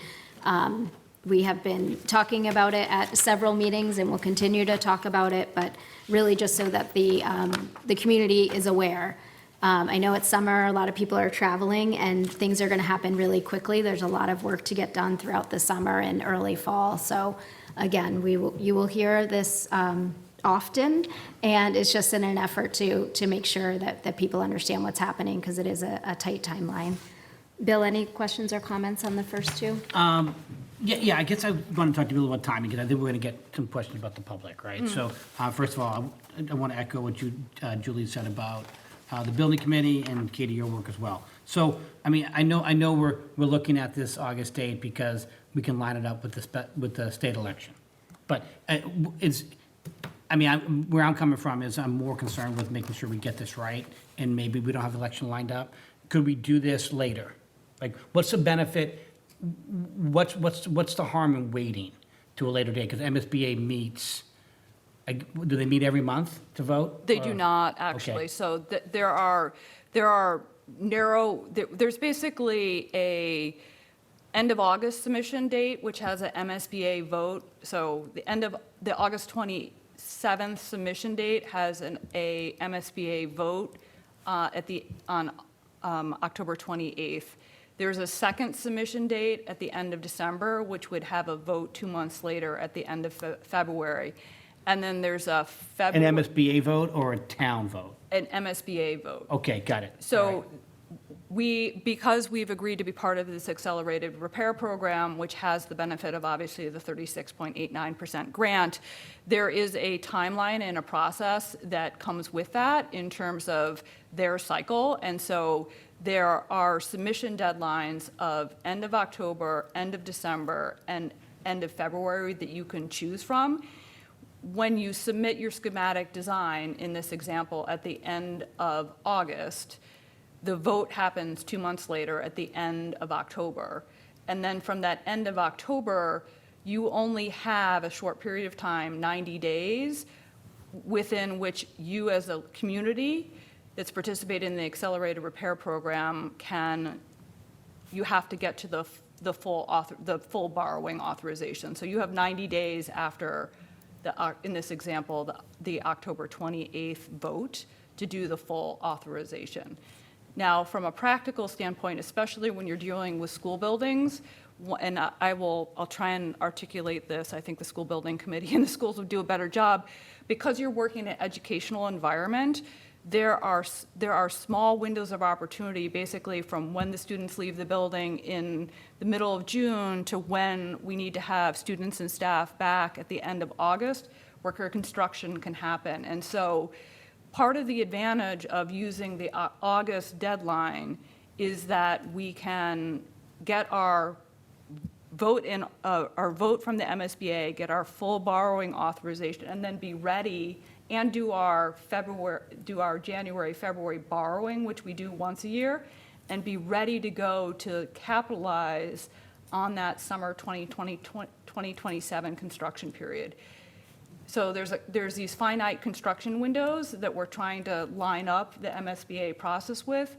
We have been talking about it at several meetings and will continue to talk about it, but really just so that the community is aware. I know it's summer, a lot of people are traveling, and things are going to happen really quickly. There's a lot of work to get done throughout the summer and early fall. So again, you will hear this often, and it's just in an effort to make sure that people understand what's happening, because it is a tight timeline. Bill, any questions or comments on the first two? Yeah, I guess I want to talk to you a little about timing, because I think we're going to get some questions about the public, right? So, first of all, I want to echo what you, Julie, said about the building committee, and Katie, your work as well. So, I mean, I know we're looking at this August date because we can line it up with the state election. But where I'm coming from is I'm more concerned with making sure we get this right, and maybe we don't have the election lined up. Could we do this later? Like, what's the benefit? What's the harm in waiting to a later date? Because MSBA meets, do they meet every month to vote? They do not, actually. Okay. So there's basically a end of August submission date, which has an MSBA vote. So the August 27th submission date has a MSBA vote on October 28th. There's a second submission date at the end of December, which would have a vote 2 months later at the end of February. And then there's a An MSBA vote or a town vote? An MSBA vote. Okay, got it. All So right. because we've agreed to be part of this accelerated repair program, which has the benefit of obviously the 36.89% grant, there is a timeline and a process that comes with that in terms of their cycle. And so there are submission deadlines of end of October, end of December, and end of February that you can choose from. When you submit your schematic design, in this example, at the end of August, the vote happens 2 months later at the end of October. And then from that end of October, you only have a short period of time, 90 days, within which you as a community that's participated in the accelerated repair program you have to get to the full borrowing authorization. So you have 90 days after in this example, the October 28th vote to do the full authorization. Now, from a practical standpoint, especially when you're dealing with school buildings, and I'll try and articulate this, I think the school building committee and the schools will do a better job, because you're working in an educational environment, there are small windows of opportunity, basically from when the students leave the building in the middle of June to when we need to have students and staff back at the end of August, where construction can happen. And so part of the advantage of using the August deadline is that we can get our vote from the MSBA, get our full borrowing authorization, and then be ready and do our January, February borrowing, which we do once a year, and be ready to go to capitalize on that summer 2027 construction period. So there's these finite construction windows that we're trying to line up the MSBA process with.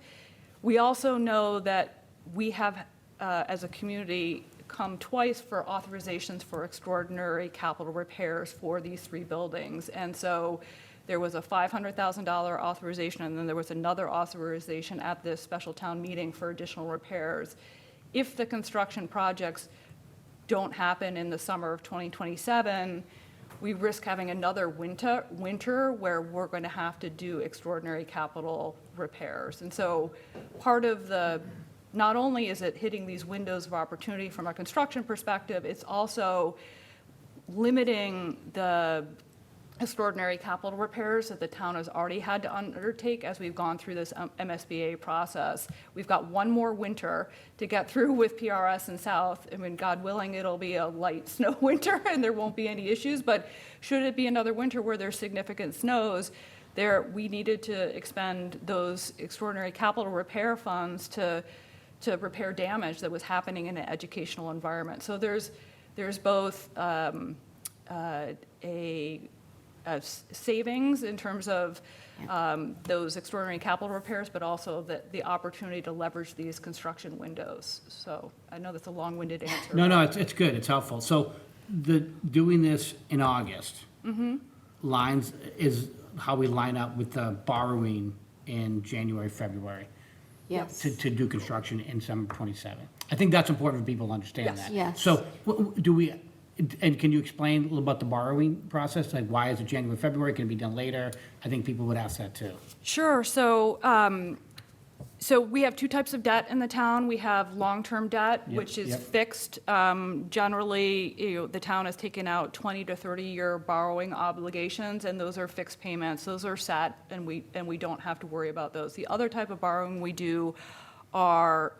We also know that we have, as a community, come twice for authorizations for extraordinary capital repairs for these 3 buildings. And so there was a $500,000 authorization, and then there was another authorization at this special town meeting for additional repairs. If the construction projects don't happen in the summer of 2027, we risk having another winter where we're going to have to do extraordinary capital repairs. And so part of not only is it hitting these windows of opportunity from a construction perspective, it's also limiting the extraordinary capital repairs that the town has already had to undertake as we've gone through this MSBA process. We've got one more winter to get through with PRS and South. I mean, God willing, it'll be a light snow winter and there won't be any issues, but should it be another winter where there's significant snows, we needed to expend those extraordinary capital repair funds to repair damage that was happening in an educational environment. So there's both a savings in terms of those extraordinary capital repairs, but also the opportunity to leverage these construction windows. So I know that's a long-winded answer. No, it's good, it's helpful. So doing this in August lines is how we line up with the borrowing in January, February. Yes. To do construction in December 27. I think that's important for people to understand Yes. that. Yes. So do we, and can you explain a little about the borrowing process? Like, why is it January, February? Can it be done later? I think people would ask that too. Sure. So we have two types of debt in the town. We have long-term debt, Yep, which is yep. fixed. Generally, the town has taken out 20 to 30-year borrowing obligations, and those are fixed payments. Those are set, and we don't have to worry about those. The other type of borrowing we do are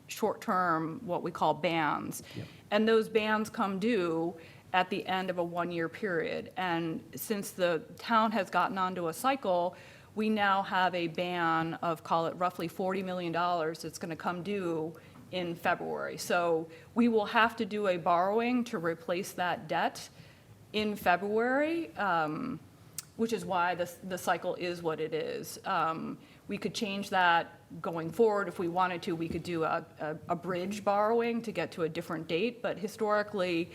short-term, what we call bands. Yep. And those bands come due at the end of a one-year period. And since the town has gotten onto a cycle, we now have a ban of, call it roughly $40 million that's going to come due in February. So we will have to do a borrowing to replace that debt in February, which is why the cycle is what it is. We could change that going forward if we wanted to. We could do a bridge borrowing to get to a different date, but historically,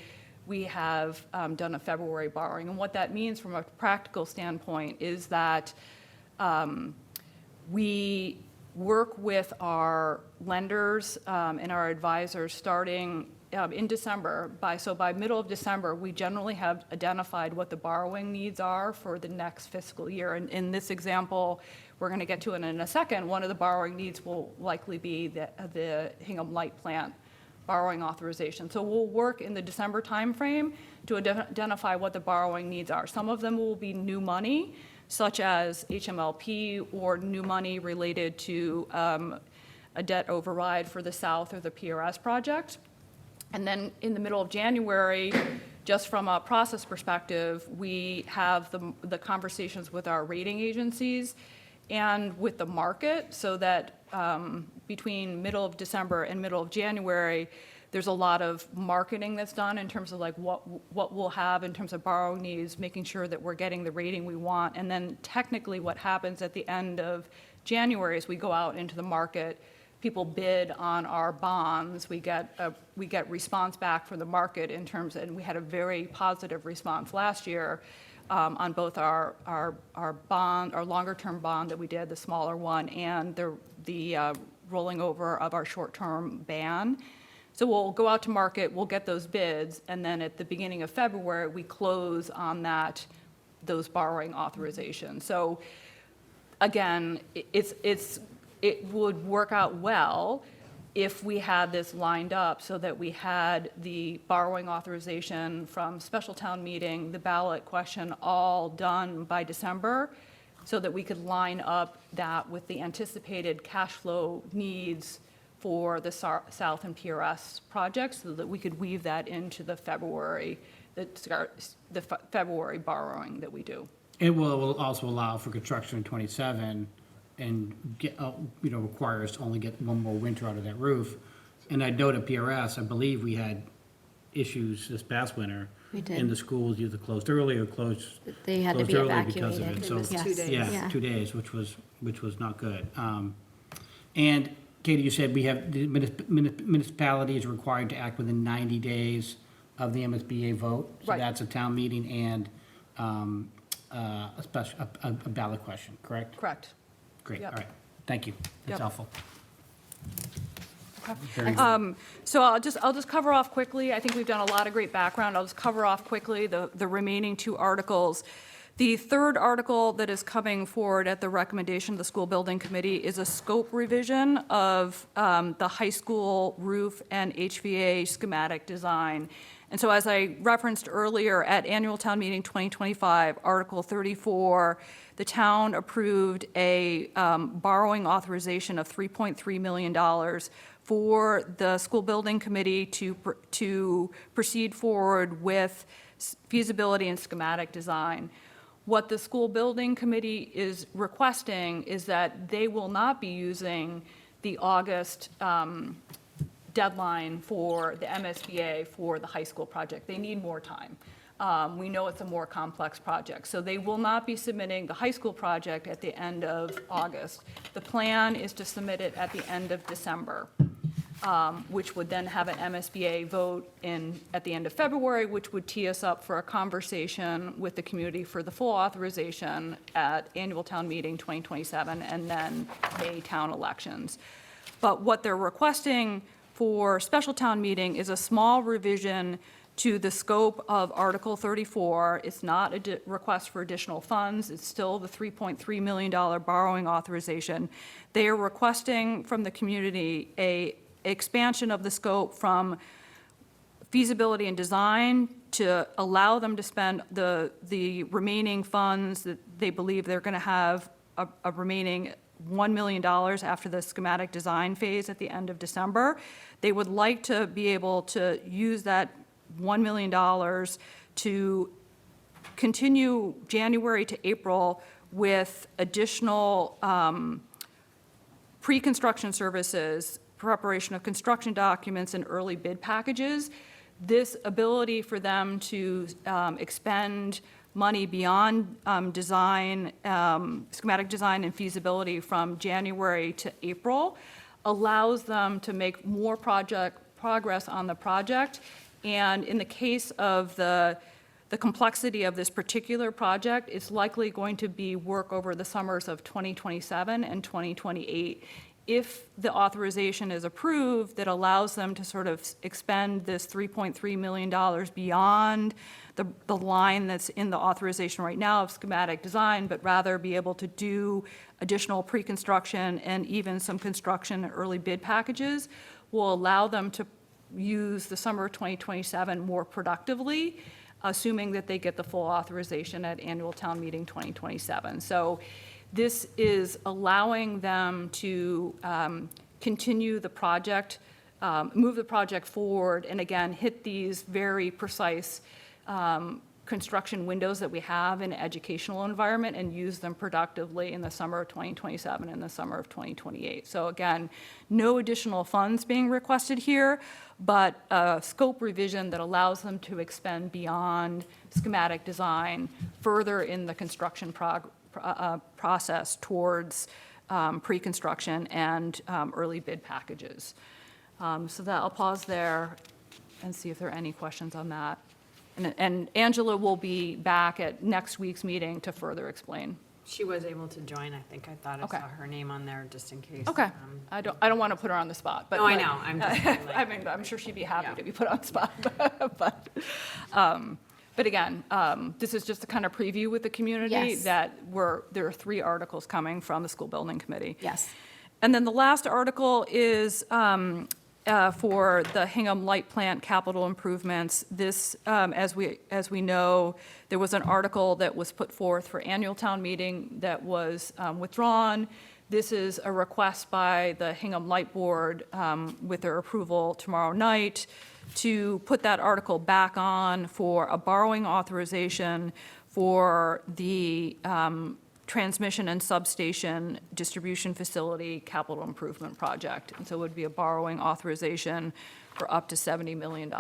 we have done a February borrowing. And what that means from a practical standpoint is that we work with our lenders and our advisors starting in December. By middle of December, we generally have identified what the borrowing needs are for the next fiscal year. And in this example, we're going to get to it in a second, one of the borrowing needs will likely be the Hingham Light Plant borrowing authorization. So we'll work in the December timeframe to identify what the borrowing needs are. Some of them will be new money, such as HMLP, or new money related to a debt override for the South or the PRS project. And then in the middle of January, just from a process perspective, we have the conversations with our rating agencies and with the market, so that between middle of December and middle of January, there's a lot of marketing that's done in terms of like what we'll have in terms of borrowing needs, making sure that we're getting the rating we want. And then technically what happens at the end of January is we go out into the market, people bid on our bonds, we get response back from the market in terms, and we had a very positive response last year on both our bond, our longer-term bond that we did, the smaller one, and the rolling over of our short-term ban. So we'll go out to market, we'll get those bids, and then at the beginning of February, we close on those borrowing authorizations. So again, it would work out well if we had this lined up so that we had the borrowing authorization from special town meeting, the ballot question, all done by December, so that we could line up that with the anticipated cash flow needs for the South and PRS projects, so that we could weave that into the February borrowing that we do. It will also allow for construction in 27 and get, require us to only get one more winter out of that roof. And I know at PRS, I believe we had issues this past winter. We did. And the schools either closed early or closed They had to be early because of evacuated. it. It So was 2 days. yeah, 2 days, which was not good. And Katie, you said we have, the municipality is required to act within 90 days of the MSBA vote. So Right. that's a town meeting and a ballot question, correct? Correct. Great, all Yep. right. Thank you. That's Yep. helpful. Okay. Very good. So I'll just cover off quickly. I think we've done a lot of great background. I'll just cover off quickly the remaining two articles. The third article that is coming forward at the recommendation of the school building committee is a scope revision of the high school roof and HVA schematic design. And so as I referenced earlier, at annual town meeting 2025, Article 34, the town approved a borrowing authorization of $3.3 million for the school building committee to proceed forward with feasibility and schematic design. What the school building committee is requesting is that they will not be using the August deadline for the MSBA for the high school project. They need more time. We know it's a more complex project. So they will not be submitting the high school project at the end of August. The plan is to submit it at the end of December, which would then have an MSBA vote at the end of February, which would tee us up for a conversation with the community for the full authorization at annual town meeting 2027, and then May town elections. But what they're requesting for special town meeting is a small revision to the scope of Article 34. It's not a request for additional funds. It's still the $3.3 million borrowing authorization. They are requesting from the community a expansion of the scope from feasibility and design to allow them to spend the remaining funds that they believe they're going to have a remaining $1 million after the schematic design phase at the end of December. They would like to be able to use that $1 million to continue January to April with additional pre-construction services, preparation of construction documents, and early bid packages. This ability for them to expend money beyond design, schematic design and feasibility from January to April allows them to make more progress on the project. And in the case of the complexity of this particular project, it's likely going to be work over the summers of 2027 and 2028. If the authorization is approved, that allows them to sort of expend this $3.3 million beyond the line that's in the authorization right now of schematic design, but rather be able to do additional pre-construction and even some construction and early bid packages, will allow them to use the summer of 2027 more productively, assuming that they get the full authorization at annual town meeting 2027. So this is allowing them to continue the project, move the project forward, and again, hit these very precise construction windows that we have in an educational environment and use them productively in the summer of 2027 and the summer of 2028. So again, no additional funds being requested here, but a scope revision that allows them to expend beyond schematic design further in the construction process towards pre-construction and early bid packages. So that I'll pause there and see if there are any questions on that. And Angela will be back at next week's meeting to further explain. She was able to join, I think I thought I Okay. saw her name on there just in case. Okay, I don't want to put her on the spot, but. No, I know, I'm just saying, like- I mean, I'm sure she'd be happy Yeah. to be put on the spot, but again, this is just a kind of preview with the community Yes. that there are 3 articles coming from the school building committee. Yes. And then the last article is for the Hingham Light Plant capital improvements. This, as we know, there was an article that was put forth for annual town meeting that was withdrawn. This is a request by the Hingham Light Board with their approval tomorrow night to put that article back on for a borrowing authorization for the transmission and substation distribution facility capital improvement project. And so it would be a borrowing authorization for up to $70 million.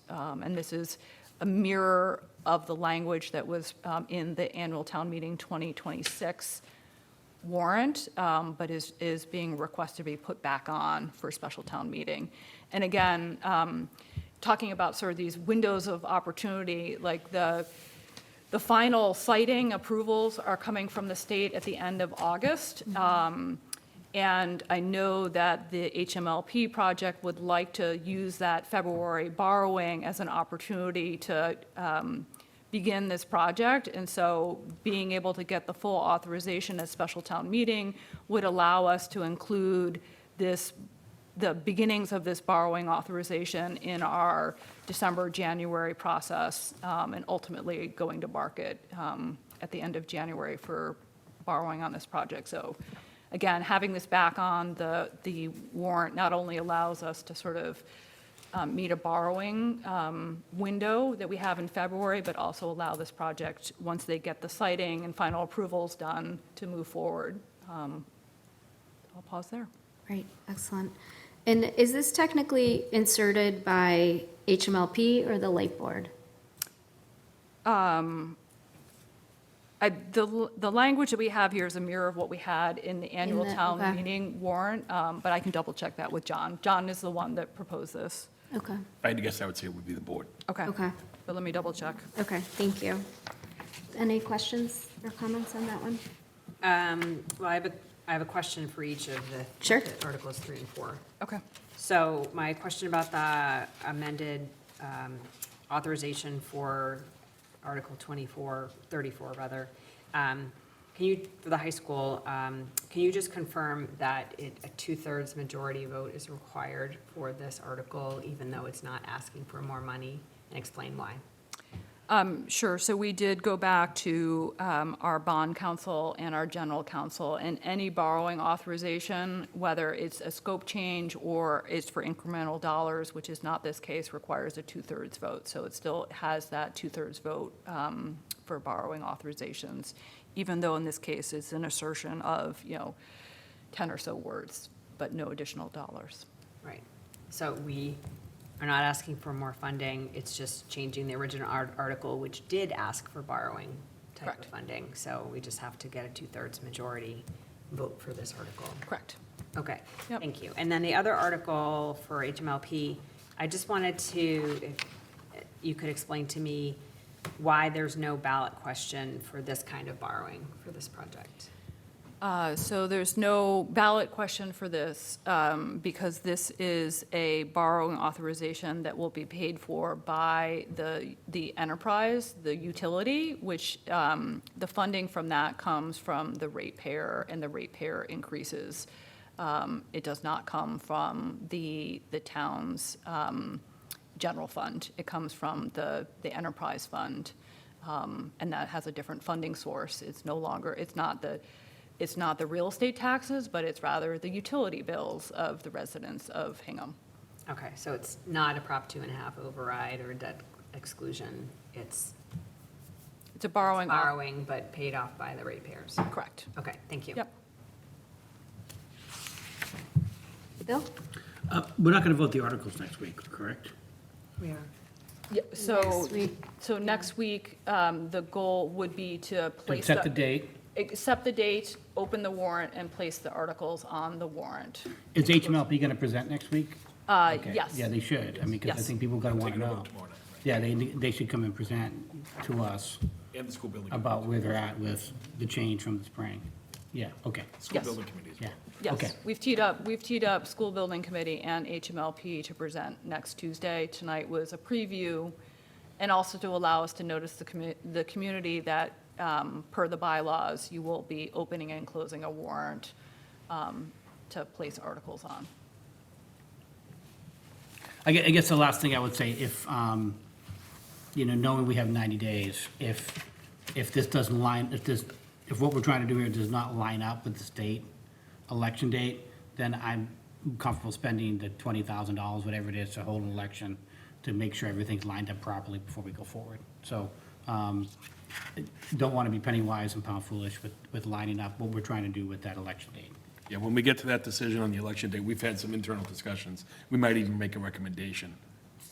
And this is a mirror of the language that was in the annual town meeting 2026 warrant, but is being requested to be put back on for a special town meeting. And again, talking about sort of these windows of opportunity, like the final siting approvals are coming from the state at the end of August. And I know that the HMLP project would like to use that February borrowing as an opportunity to begin this project. And so being able to get the full authorization at special town meeting would allow us to include the beginnings of this borrowing authorization in our December, January process, and ultimately going to market at the end of January for borrowing on this project. So again, having this back on the warrant not only allows us to sort of meet a borrowing window that we have in February, but also allow this project, once they get the siting and final approvals done, to move forward. I'll pause there. Great, excellent. And is this technically inserted by HMLP or the Light Board? The language that we have here is a mirror of what we had in the annual the- town okay. meeting warrant, but I can double check that with John. John is the one that proposed this. Okay, If I had to guess, I would say it would be the board. Okay. okay, But let me double check. okay, thank you. Any questions or comments on that one? Well, I have a question for each of the Sure. Articles 3 and 4. Okay. So my question about the amended authorization for Article 34 rather, can you, for the high school, can you just confirm that a two-thirds majority vote is required for this article, even though it's not asking for more money, and explain why? Sure. So we did go back to our bond counsel and our general counsel, and any borrowing authorization, whether it's a scope change or it's for incremental dollars, which is not this case, requires a two-thirds vote. So it still has that two-thirds vote for borrowing authorizations, even though in this case it's an assertion of, 10 or so words, but no additional dollars. Right. So we are not asking for more funding, it's just changing the original article, which did ask for borrowing type of Correct. funding. So we just have to get a two-thirds majority vote for this article. Correct. Okay, Yep. thank you. And then the other article for HMLP, I just wanted to, if you could explain to me why there's no ballot question for this kind of borrowing for this project. So there's no ballot question for this, because this is a borrowing authorization that will be paid for by the enterprise, the utility, which the funding from that comes from the ratepayer and the ratepayer increases. It does not come from the town's general fund. It comes from the enterprise fund, and that has a different funding source. It's no longer, it's not the real estate taxes, but it's rather the utility bills of the residents of Hingham. Okay, so it's not a Prop 2.5 override or debt exclusion, it's It's a borrowing. borrowing but paid off by the ratepayers. Correct. Okay, thank you. Yep. Bill? We're not going to vote the articles next week, correct? We are. Yeah, so, Next week. so next week, the goal would be to To place accept the date. accept the date, open the warrant, and place the articles on the warrant. Is HMLP going to present next week? Okay. Yes. Yeah, they should. I mean, because I Yes. think people are going to want Taking to a vote know. tomorrow night, right? Yeah, they should come and present to us And the school building. about where they're at with the change from the spring. Yeah, okay, School Yes. building committee as well. yeah. Okay. Yes, we've teed up School Building Committee and HMLP to present next Tuesday. Tonight was a preview, and also to allow us to notice the community that, per the bylaws, you will be opening and closing a warrant to place articles on. I guess the last thing I would say, if, knowing we have 90 days, if this doesn't line, if what we're trying to do here does not line up with the state election date, then I'm comfortable spending the $20,000, whatever it is, to hold an election, to make sure everything's lined up properly before we go forward. So, don't want to be penny wise and pound foolish with lining up what we're trying to do with that election date. Yeah, when we get to that decision on the election day, we've had some internal discussions. We might even make a recommendation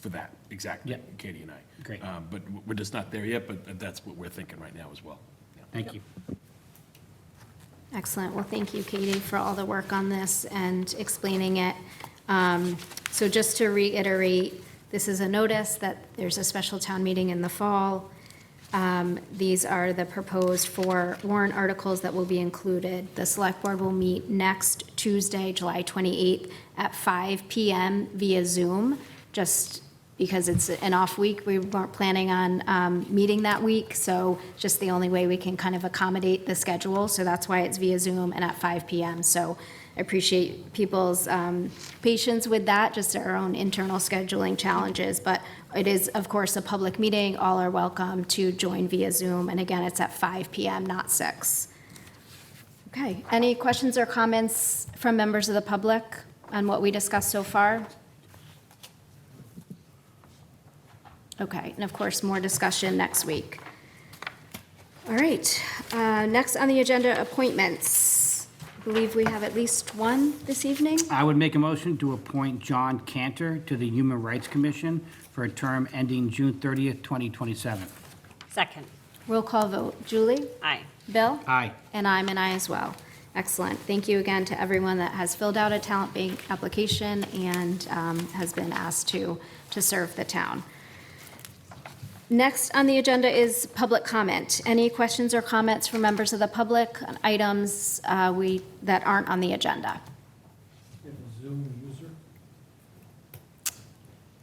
for that, exactly, Yeah. Katie and I. Great. But we're just not there yet, but that's what we're thinking right now as well. Yeah. Thank you. Excellent. Well, thank you, Katie, for all the work on this and explaining it. So just to reiterate, this is a notice that there's a special town meeting in the fall. These are the proposed 4 warrant articles that will be included. The select board will meet next Tuesday, July 28th at 5 PM via Zoom, just because it's an off week. We weren't planning on meeting that week, so just the only way we can kind of accommodate the schedule. So that's why it's via Zoom and at 5 PM. So I appreciate people's patience with that, just our own internal scheduling challenges. But it is, of course, a public meeting. All are welcome to join via Zoom. And again, it's at 5 PM, not 6. Okay, any questions or comments from members of the public on what we discussed so far? Okay, and of course, more discussion next week. All right, next on the agenda, appointments. I believe we have at least one this evening. I would make a motion to appoint John Cantor to the Human Rights Commission for a term ending June 30th, 2027. Second. Roll call vote. Julie? Aye. Bill? Aye. And I'm an aye as well. Excellent. Thank you again to everyone that has filled out a talent bank application and has been asked to serve the town. Next on the agenda is public comment. Any questions or comments from members of the public on items that aren't on the agenda? You have a Zoom user?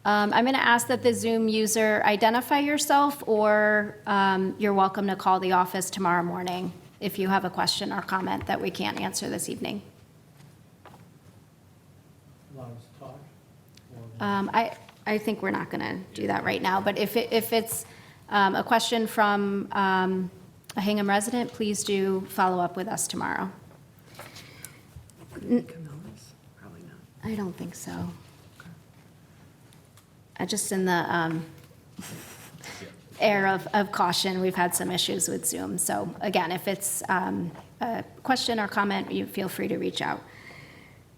I'm going to ask that the Zoom user identify yourself, or you're welcome to call the office tomorrow morning if you have a question or comment that we can't answer this evening. Allow us to talk? Or I think we're not going to do that right now, but if it's a question from a Hingham resident, please do follow up with us tomorrow. Probably not. I don't think so. Just in the air of caution, we've had some issues with Zoom. So again, if it's a question or comment, you feel free to reach out.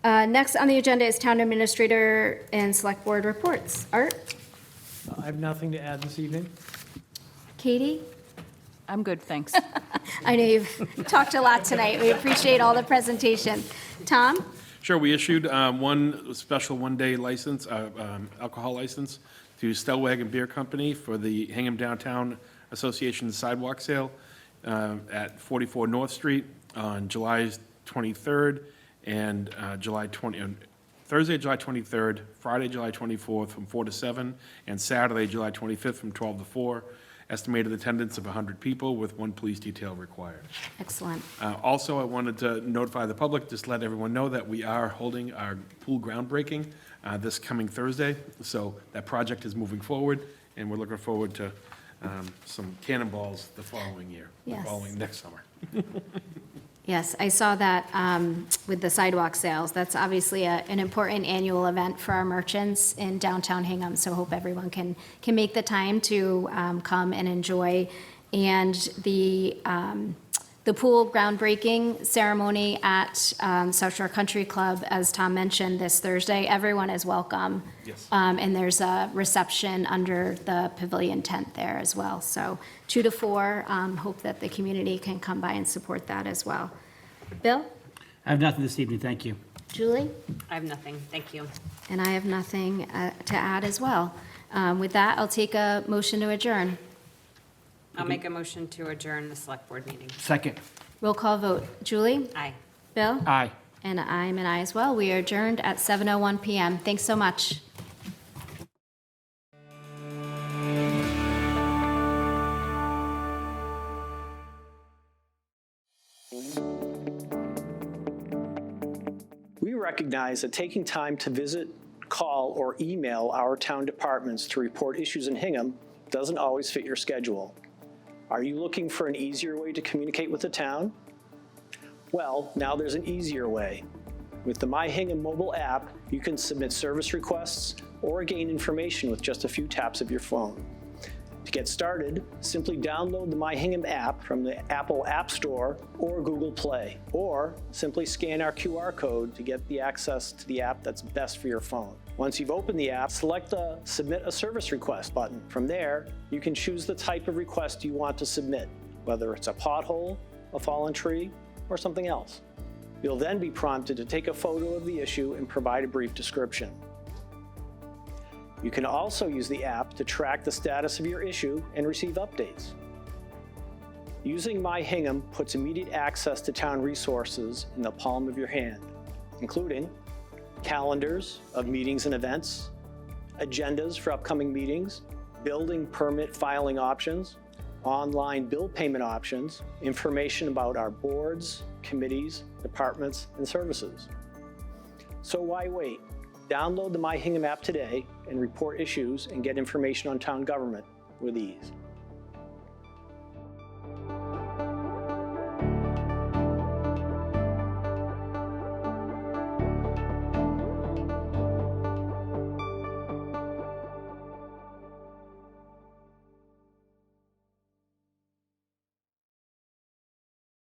Next on the agenda is Town Administrator and Select Board reports. Art? I have nothing to add this evening. Katie? I'm good, thanks. I know you've talked a lot tonight. We appreciate all the presentation. Tom? Sure, we issued one special one-day license, alcohol license to Stellwagen Beer Company for the Hingham Downtown Association Sidewalk Sale at 44 North Street on July 23rd and Thursday, July 23rd, Friday, July 24th from 4 to 7, and Saturday, July 25th from 12 to 4. Estimated attendance of 100 people with 1 police detail required. Excellent. Also, I wanted to notify the public, just let everyone know that we are holding our pool groundbreaking this coming Thursday. So that project is moving forward, and we're looking forward to some cannonballs the following year, Yes. following next summer. Yes, I saw that with the sidewalk sales. That's obviously an important annual event for our merchants in downtown Hingham, so hope everyone can make the time to come and enjoy. And the pool groundbreaking ceremony at South Shore Country Club, as Tom mentioned, this Thursday, everyone is welcome. Yes. And there's a reception under the pavilion tent there as well. So 2 to 4, hope that the community can come by and support that as well. Bill? I have nothing this evening, thank you. Julie? I have nothing. Thank you. And I have nothing to add as well. With that, I'll take a motion to adjourn. I'll make a motion to adjourn the select board meeting. Second. Roll call vote. Julie? Aye. Bill? Aye. And I'm an aye as well. We are adjourned at 7:01 PM. Thanks so much. We recognize that taking time to visit, call, or email our town departments to report issues in Hingham doesn't always fit your schedule. Are you looking for an easier way to communicate with the town? Well, now there's an easier way. With the My Hingham mobile app, you can submit service requests or gain information with just a few taps of your phone. To get started, simply download the My Hingham app from the Apple App Store or Google Play, or simply scan our QR code to get the access to the app that's best for your phone. Once you've opened the app, select the Submit a Service Request button. From there, you can choose the type of request you want to submit, whether it's a pothole, a fallen tree, or something else. You'll then be prompted to take a photo of the issue and provide a brief description. You can also use the app to track the status of your issue and receive updates. Using My Hingham puts immediate access to town resources in the palm of your hand, including calendars of meetings and events, agendas for upcoming meetings, building permit filing options, online bill payment options, information about our boards, committees, departments, and services. So why wait? Download the My Hingham app today and report issues and get information on town government with ease.